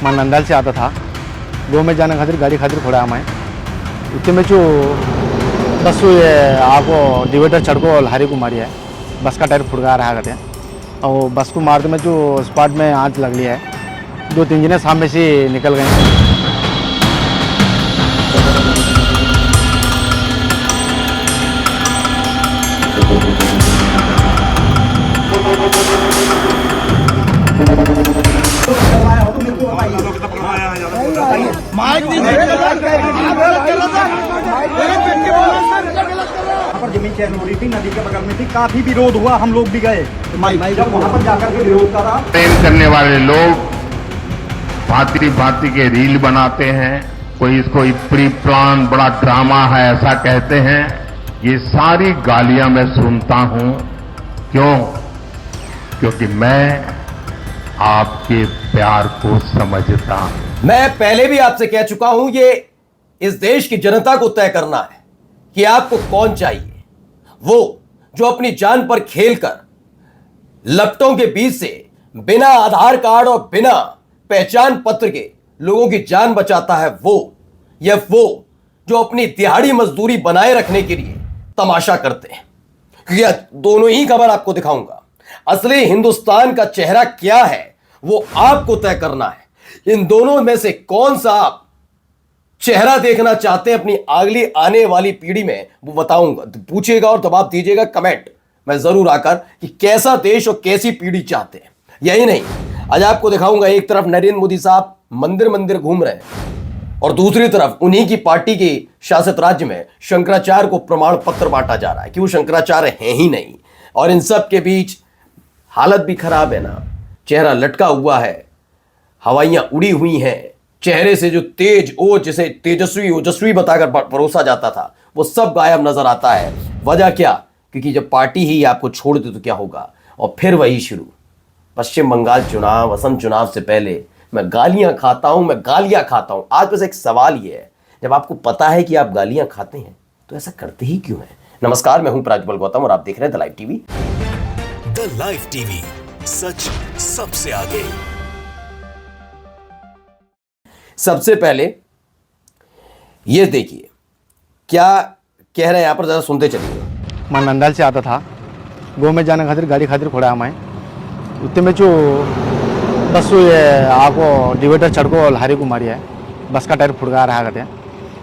मैं नंदाल से आता था। गो में जाने खातिर गाड़ी खातिर खोड़ा मैं इतने में जो बस ये आपको डिवाइडर चढ़को लहारी को मारी है। बस का टायर फुटका रहा करते हैं और बस को मारते में जो स्पॉट में आँच लग ली है। 2-3 जने सामने से निकल गए। पर जमीन चैन हो रही थी, नदी के बगल में थी, काफी विरोध हुआ, हम लोग भी गए। जब वहाँ पर जाकर के विरोध करा, प्रेम करने वाले लोग भांति भांति के रील बनाते हैं, कोई इसको प्री प्लान बड़ा ड्रामा है ऐसा कहते हैं। ये सारी गालियां मैं सुनता हूं। क्यों? क्योंकि मैं आपके प्यार को समझता हूं। मैं पहले भी आपसे कह चुका हूं, ये इस देश की जनता को तय करना है कि आपको कौन चाहिए। वो जो अपनी जान पर खेलकर लपटों के बीच से बिना आधार कार्ड और बिना पहचान पत्र के लोगों की जान बचाता है, वो या वो जो अपनी दिहाड़ी मजदूरी बनाए रखने के लिए तमाशा करते हैं। क्योंकि दोनों ही खबर आपको दिखाऊंगा। असली हिंदुस्तान का चेहरा क्या है वो आपको तय करना है। इन दोनों में से कौन सा आप चेहरा देखना चाहते हैं अपनी अगली आने वाली पीढ़ी में, वो बताऊंगा। पूछिएगा और जवाब दीजिएगा कमेंट में जरूर आकर कि कैसा देश और कैसी पीढ़ी चाहते हैं। यही नहीं, आज आपको दिखाऊंगा, एक तरफ नरेंद्र मोदी साहब मंदिर मंदिर घूम रहे हैं और दूसरी तरफ उन्हीं की पार्टी के शासित राज्य में शंकराचार्य को प्रमाण पत्र बांटा जा रहा है कि वो शंकराचार्य हैं ही नहीं। और इन सब के बीच हालत भी खराब है ना, चेहरा लटका हुआ है, हवाइयां उड़ी हुई हैं, चेहरे से जो तेज ओज जिसे तेजस्वी ओजस्वी बताकर परोसा जाता था वो सब गायब नजर आता है। वजह क्या? क्योंकि जब पार्टी ही आपको छोड़ दे तो क्या होगा, और फिर वही शुरू। पश्चिम बंगाल चुनाव, असम चुनाव से पहले मैं गालियां खाता हूं। आज बस एक सवाल ये है, जब आपको पता है कि आप गालियां खाते हैं तो ऐसा करते ही क्यों है? नमस्कार, मैं हूं प्राज्वल गौतम और आप देख रहे हैं the live TV. The live TV, सच सबसे आगे। सबसे पहले ये देखिए क्या कह रहे हैं यहाँ पर, जरा सुनते चलिए। मैं नंदाल से आता था। गो में जाने खातिर गाड़ी खातिर खोड़ा मैं इतने में जो बस ये आपको डिवाइडर चढ़को लहारी को मारी है। बस का टायर फुटका रहा करते हैं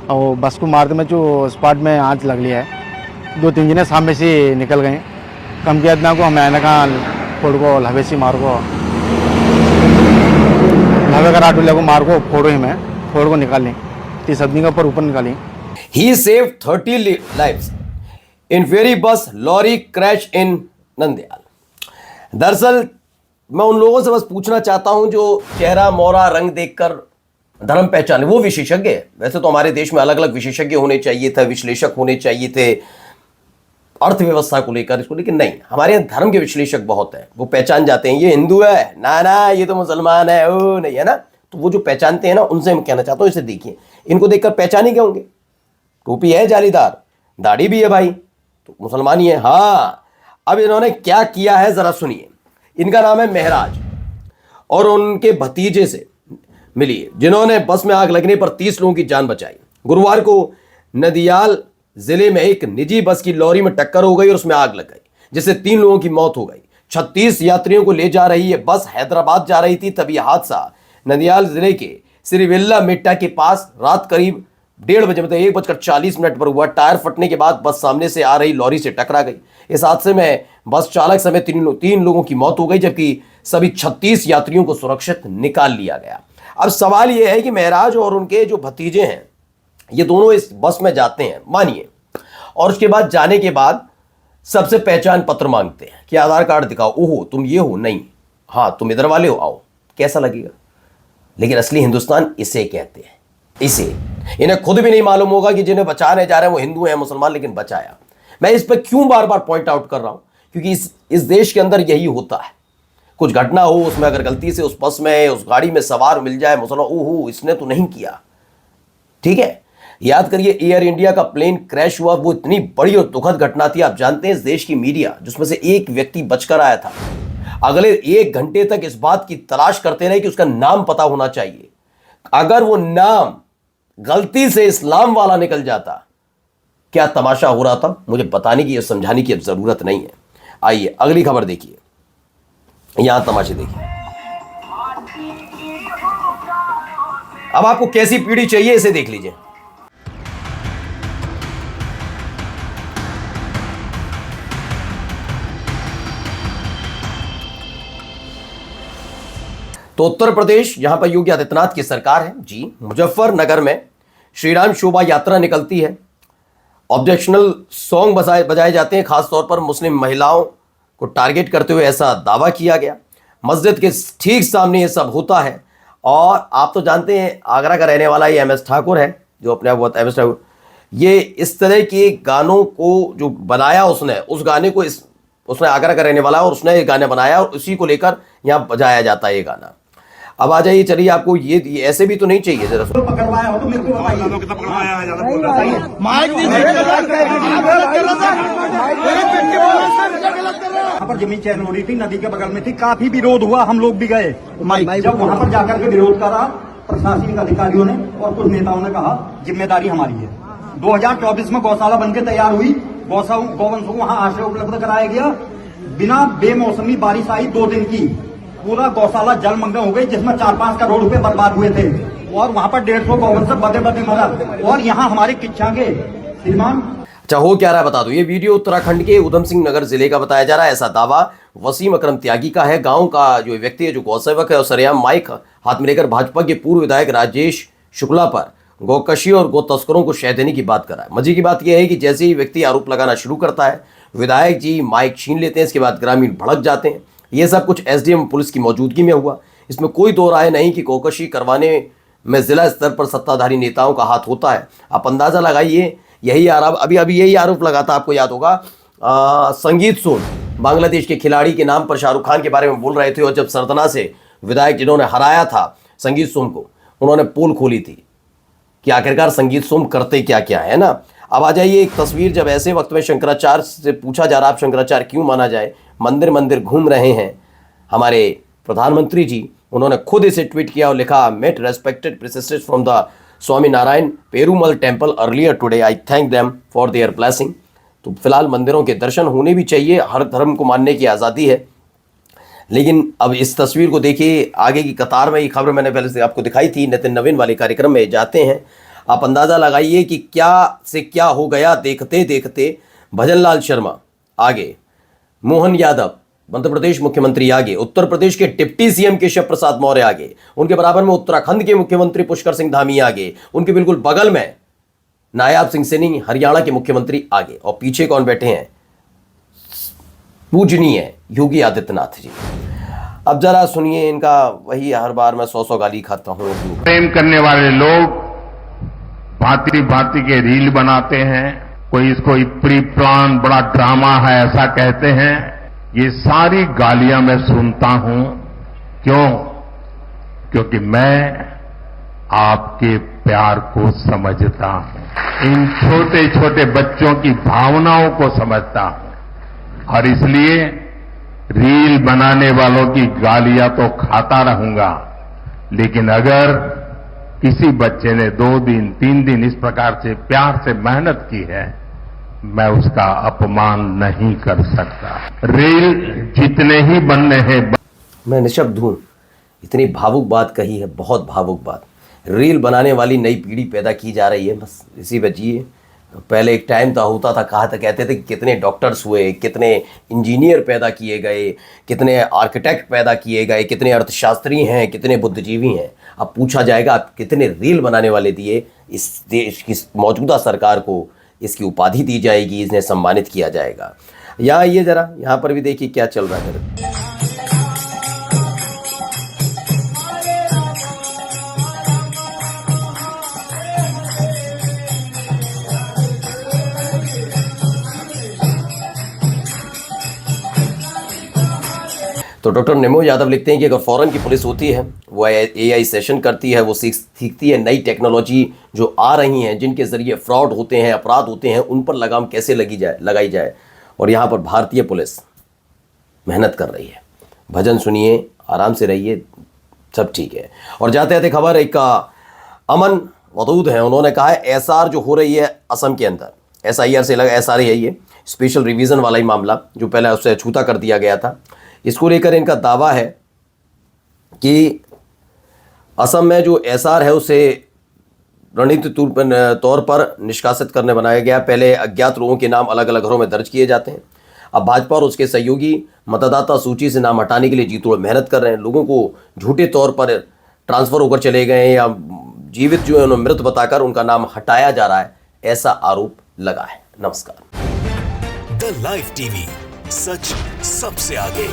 और बस को मारते में जो स्पॉट में आँच लग ली है। 2-3 जने सामने से निकल गए। कम किया इतना को हमें आने का फोड़को लवेसी मार को लवे का राटू लगो मार को फोड़ो ही मैं फोड़ को निकाल ली 30 आदमी के ऊपर निकाली। He saved 30 lives in ferry bus lorry crash in Nandyal. दरअसल मैं उन लोगों से बस पूछना चाहता हूं जो चेहरा मोहरा रंग देखकर धर्म पहचाने, वो विशेषज्ञ है। वैसे तो हमारे देश में अलग अलग विशेषज्ञ होने चाहिए थे, विश्लेषक होने चाहिए थे अर्थव्यवस्था को लेकर इसको, लेकिन नहीं, हमारे यहाँ धर्म के विश्लेषक बहुत है। वो पहचान जाते हैं ये हिंदू है ना, ये तो मुसलमान है, ओ नहीं है ना। तो वो जो पहचानते हैं ना, उनसे मैं कहना चाहता हूँ, इसे देखिए, इनको देखकर पहचाने क्या होंगे? टोपी है जालीदार, दाढ़ी भी है भाई, तो मुसलमान ही है। हाँ, अब इन्होंने क्या किया है जरा सुनिए। इनका नाम है महराज और उनके भतीजे से मिलिए जिन्होंने बस में आग लगने पर 30 लोगों की जान बचाई। गुरुवार को नदियाल जिले में एक निजी बस की लॉरी में टक्कर हो गई और उसमें आग लग गई, जिससे 3 लोगों की मौत हो गई। 36 यात्रियों को ले जा रही है बस हैदराबाद जा रही थी, तभी हादसा नदियाल जिले के श्रीविल्ला मिट्टा के पास रात करीब 1:30 बजे, मतलब 1:40 पर हुआ। टायर फटने के बाद बस सामने से आ रही लॉरी से टकरा गई। इस हादसे में बस चालक समेत 3 लोगों की मौत हो गई, जबकि सभी 36 यात्रियों को सुरक्षित निकाल लिया गया। अब सवाल यह है कि महराज और उनके जो भतीजे हैं, ये दोनों इस बस में जाते हैं मानिए, और उसके बाद जाने के बाद सबसे पहचान पत्र मांगते हैं कि आधार कार्ड दिखाओ। ओहो, तुम ये हो? नहीं। हाँ, तुम इधर वाले हो, आओ। कैसा लगेगा? लेकिन असली हिंदुस्तान इसे कहते हैं। इसे इन्हें खुद भी नहीं मालूम होगा कि जिन्हें बचाने जा रहे हैं वो हिंदू हैं, मुसलमान, लेकिन बचाया। मैं इस पर क्यों बार बार पॉइंट आउट कर रहा हूं? क्योंकि इस देश के अंदर यही होता है। कुछ घटना हो, उसमें अगर गलती से उस बस में, उस गाड़ी में सवार मिल जाए मुसलमान, ओहो इसने तो नहीं किया। ठीक है, याद करिए एयर इंडिया का प्लेन क्रैश हुआ, वो इतनी बड़ी और दुखद घटना थी। आप जानते हैं इस देश की मीडिया, जिसमें से एक व्यक्ति बचकर आया था, अगले 1 घंटे तक इस बात की तलाश करते रहे कि उसका नाम पता होना चाहिए। अगर वो नाम गलती से इस्लाम वाला निकल जाता, क्या तमाशा हो रहा था मुझे बताने की या समझाने की अब जरूरत नहीं है। आइए अगली खबर देखिए, यहां तमाशे देखिए। अब आपको कैसी पीढ़ी चाहिए इसे देख लीजिए। तो उत्तर प्रदेश, यहां पर योगी आदित्यनाथ की सरकार है जी। मुजफ्फरनगर में श्रीराम शोभा यात्रा निकलती है, ऑब्जेक्शनल सॉन्ग बजाए जाते हैं, खासतौर पर मुस्लिम महिलाओं को टारगेट करते हुए ऐसा दावा किया गया। मस्जिद के ठीक सामने ये सब होता है। और आप तो जानते हैं आगरा का रहने वाला ये MS ठाकुर है, जो अपने आप MS ठाकुर, ये इस तरह के गानों को जो बनाया उसने, उस गाने को उसने आगरा का रहने वाला है और उसने ये गाना बनाया और उसी को लेकर यहाँ बजाया जाता है ये गाना। अब आ जाइए, चलिए आपको ये ऐसे भी तो नहीं चाहिए जरा पकड़वाया हो तो मेरे को बताइए। यहाँ पर जमीन चैन हो रही थी, नदी के बगल में थी, काफी विरोध हुआ, हम लोग भी गए। जब वहाँ पर जाकर के विरोध करा प्रशासनिक अधिकारियों ने और कुछ नेताओं ने कहा जिम्मेदारी हमारी है। 2024 में गौशाला बनकर तैयार हुई, गौवंशों को वहाँ आश्रय उपलब्ध कराया गया। बिना बेमौसमी बारिश आई 2 दिन की, पूरा गौशाला जलमग्न हो गई, जिसमें 4-5 करोड़ रुपए बर्बाद हुए थे और वहाँ पर 150 गौवंश बदे मरा। और यहाँ हमारे किच्छा के श्रीमान। अच्छा, हो क्या रहा है बता दो। ये वीडियो उत्तराखंड के उधम सिंह नगर जिले का बताया जा रहा है। ऐसा दावा वसीम अकरम त्यागी का है। गांव का जो व्यक्ति है, जो गौसेवक है, और सरेआम माइक हाथ में लेकर भाजपा के पूर्व विधायक राजेश शुक्ला पर गौकशी और गौ तस्करों को शह देने की बात कर रहा है। मजे की बात यह है कि जैसे ही व्यक्ति आरोप लगाना शुरू करता है, विधायक जी माइक छीन लेते हैं। इसके बाद ग्रामीण भड़क जाते हैं। ये सब कुछ SDM पुलिस की मौजूदगी में हुआ। इसमें कोई दो राय नहीं कि गौकशी करवाने में जिला स्तर पर सत्ताधारी नेताओं का हाथ होता है। आप अंदाजा लगाइए, यही आरोप अभी यही आरोप लगाता, आपको याद होगा, संगीत सोन बांग्लादेश के खिलाड़ी के नाम पर शाहरुख खान के बारे में बोल रहे थे। और जब सरदना से विधायक जिन्होंने हराया था संगीत सोम को, उन्होंने पोल खोली थी कि आखिरकार संगीत सोम करते क्या क्या है ना। अब आ जाइए एक तस्वीर, जब ऐसे वक्त में शंकराचार्य से पूछा जा रहा, आप शंकराचार्य क्यों माना जाए, मंदिर मंदिर घूम रहे हैं हमारे प्रधानमंत्री जी। उन्होंने खुद इसे ट्वीट किया और लिखा, met respected princesses from the Swami Narayan Perumal temple earlier today, I thank them for their blessing. तो फिलहाल मंदिरों के दर्शन होने भी चाहिए, हर धर्म को मानने की आज़ादी है। लेकिन अब इस तस्वीर को देखिए, आगे की कतार में ये खबर मैंने पहले से आपको दिखाई थी, नितिन नवीन वाले कार्यक्रम में जाते हैं। आप अंदाज़ा लगाइए कि क्या से क्या हो गया। देखते देखते भजनलाल शर्मा आगे, मोहन यादव मध्य प्रदेश मुख्यमंत्री आगे, उत्तर प्रदेश के डिप्टी CM केशव प्रसाद मौर्य आगे, उनके बराबर में उत्तराखंड के मुख्यमंत्री पुष्कर सिंह धामी आगे, उनके बिल्कुल बगल में नायाब सिंह सैनी हरियाणा के मुख्यमंत्री आगे, और पीछे कौन बैठे हैं, पूजनीय योगी आदित्यनाथ जी। अब जरा सुनिए इनका, वही हर बार मैं 100 गाली खाता हूँ। प्रेम करने वाले लोग भांति भांति के रील बनाते हैं, कोई इसको प्री प्लान बड़ा ड्रामा है ऐसा कहते हैं। ये सारी गालियां मैं सुनता हूं। क्यों? क्योंकि मैं आपके प्यार को समझता हूं, इन छोटे छोटे बच्चों की भावनाओं को समझता हूं, और इसलिए रील बनाने वालों की गालियां तो खाता रहूंगा। लेकिन अगर किसी बच्चे ने 2 दिन 3 दिन इस प्रकार से प्यार से मेहनत की है, मैं उसका अपमान नहीं कर सकता। रील जितने ही बनने हैं, मैं निशब्द हूं। इतनी भावुक बात कही है, बहुत भावुक बात। रील बनाने वाली नई पीढ़ी पैदा की जा रही है, बस इसी पे जिए। पहले एक टाइम था, होता था, कहा था, कहते थे कि कितने डॉक्टर्स हुए, कितने इंजीनियर पैदा किए गए, कितने आर्किटेक्ट पैदा किए गए, कितने अर्थशास्त्री हैं, कितने बुद्धिजीवी हैं। अब पूछा जाएगा आप कितने रील बनाने वाले दिए। इस देश की मौजूदा सरकार को इसकी उपाधि दी जाएगी, इन्हें सम्मानित किया जाएगा। यहाँ ये जरा, यहाँ पर भी देखिए क्या चल रहा है। तो डॉक्टर निमो यादव लिखते हैं कि अगर फॉरेन की पुलिस होती है, वो AI सेशन करती है, वो सीखती है नई टेक्नोलॉजी जो आ रही हैं, जिनके ज़रिए फ्रॉड होते हैं, अपराध होते हैं, उन पर लगाम कैसे लगाई जाए। और यहाँ पर भारतीय पुलिस मेहनत कर रही है। भजन सुनिए, आराम से रहिए, सब ठीक है। और जाते जाते खबर एक अमन वदूद है, उन्होंने कहा है एसआर जो हो रही है असम के अंदर, SIR से लगा SR ही है ये, स्पेशल रिवीजन वाला ही मामला जो पहले उससे छूता कर दिया गया था, इसको लेकर इनका दावा है कि असम में जो SR है उसे रणनीतिक तौर पर निष्कासित करने बनाया गया। पहले अज्ञात लोगों के नाम अलग अलग घरों में दर्ज किए जाते हैं। अब भाजपा और उसके सहयोगी मतदाता सूची से नाम हटाने के लिए जी तोड़ मेहनत कर रहे हैं। लोगों को झूठे तौर पर ट्रांसफर होकर चले गए या जीवित जो है उन्हें मृत बताकर उनका नाम हटाया जा रहा है, ऐसा आरोप लगा है। नमस्कार। द लाइव टीवी, सच सबसे आगे।